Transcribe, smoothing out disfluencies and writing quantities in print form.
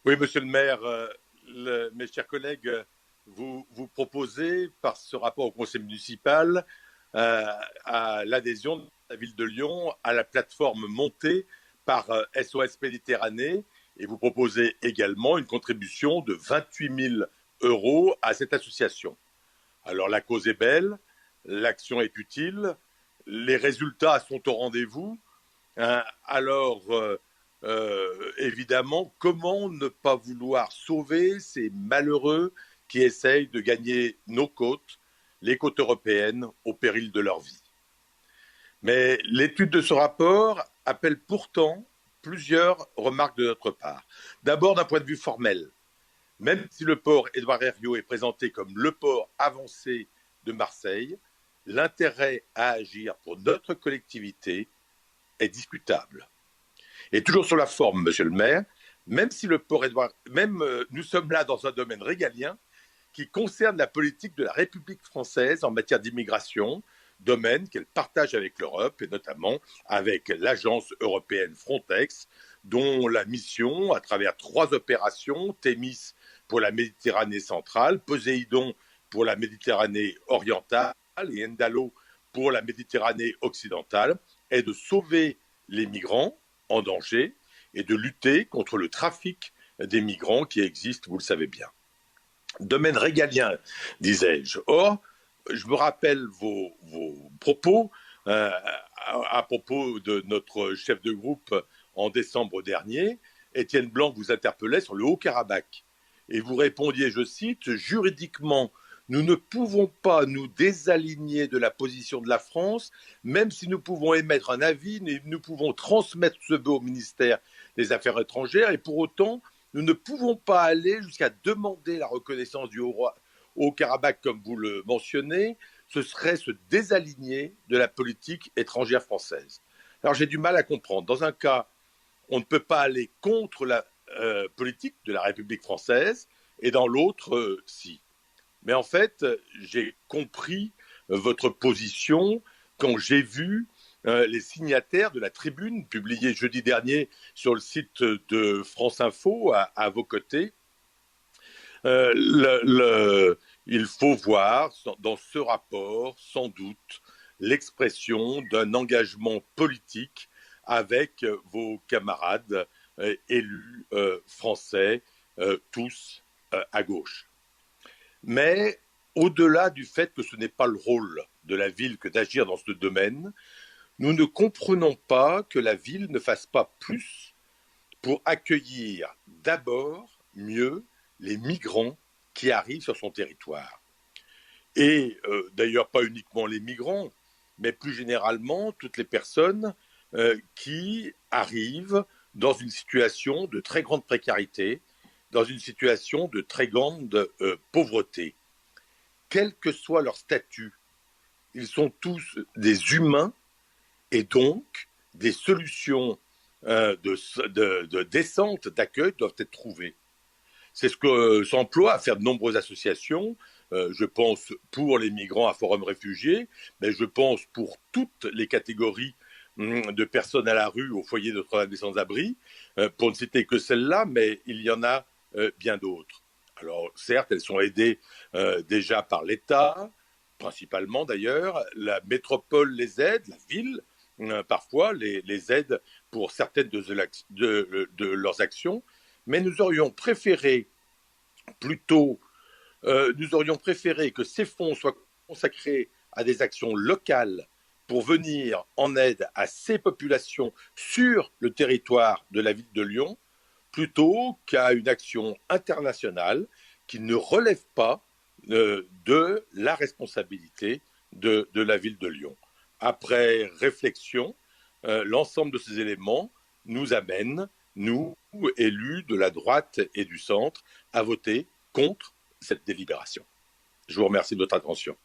Oui, monsieur le maire, mes chers collègues, vous proposez par ce rapport au conseil municipal euh, à l'adhésion de la ville de Lyon à la plateforme montée par SOS Méditerranée et vous proposez également une contribution de 28 000 euros à cette association. Alors la cause est belle, l'action est utile, les résultats sont au rendez-vous. Évidemment, comment ne pas vouloir sauver ces malheureux qui essayent de gagner nos côtes, les côtes européennes, au péril de leur vie. Mais l'étude de ce rapport appelle pourtant plusieurs remarques de notre part. D'abord, d'un point de vue formel, même si le port Édouard Herriot est présenté comme le port avancé de Marseille, l'intérêt à agir pour notre collectivité est discutable. Et toujours sur la forme, monsieur le maire, même si le port Édouard, nous sommes là dans un domaine régalien qui concerne la politique de la République française en matière d'immigration, domaine qu'elle partage avec l'Europe et notamment avec l'agence européenne Frontex, dont la mission, à travers 3 opérations, Thémis pour la Méditerranée centrale, Poséidon pour la Méditerranée orientale et Ndalo pour la Méditerranée occidentale, est de sauver les migrants en danger et de lutter contre le trafic des migrants qui existe, vous le savez bien. Domaine régalien, disais-je. Or, je me rappelle vos propos à propos de notre chef de groupe en décembre dernier. Étienne Blanc vous interpellait sur le Haut-Karabakh. Et vous répondiez, je cite, juridiquement, nous ne pouvons pas nous désaligner de la position de la France, même si nous pouvons émettre un avis, nous pouvons transmettre ce vœu au ministère des Affaires étrangères, et pour autant, nous ne pouvons pas aller jusqu'à demander la reconnaissance du Haut-Karabakh, comme vous le mentionnez. Ce serait se désaligner de la politique étrangère française. Alors j'ai du mal à comprendre. Dans un cas, on ne peut pas aller contre la politique de la République française, et dans l'autre, si. Mais en fait, j'ai compris votre position quand j'ai vu les signataires de la tribune publiée jeudi dernier sur le site de France Info à vos côtés. Il faut voir dans ce rapport, sans doute, l'expression d'un engagement politique avec vos camarades élus français, tous à gauche. Mais au-delà du fait que ce n'est pas le rôle de la ville que d'agir dans ce domaine, nous ne comprenons pas que la ville ne fasse pas plus pour accueillir d'abord mieux les migrants qui arrivent sur son territoire. Et d'ailleurs pas uniquement les migrants, mais plus généralement toutes les personnes qui arrivent dans une situation de très grande précarité, dans une situation de très grande pauvreté. Quel que soit leur statut, ils sont tous des humains et donc des solutions de descente, d'accueil doivent être trouvées. C'est ce que s'emploient à faire de nombreuses associations. Je pense pour les migrants à Forum Réfugiés, mais je pense pour toutes les catégories de personnes à la rue, au foyer de Notre-Dame des Sans-Abri, pour ne citer que celles-là, mais il y en a bien d'autres. Alors certes, elles sont aidées déjà par l'État, principalement d'ailleurs, la métropole les aide, la ville parfois les aide pour certaines de leurs actions, mais nous aurions préféré plutôt, nous aurions préféré que ces fonds soient consacrés à des actions locales pour venir en aide à ces populations sur le territoire de la ville de Lyon, plutôt qu'à une action internationale qui ne relève pas de la responsabilité de la ville de Lyon. Après réflexion, l'ensemble de ces éléments nous amène, nous, élus de la droite et du centre, à voter contre cette délibération. Je vous remercie de votre attention.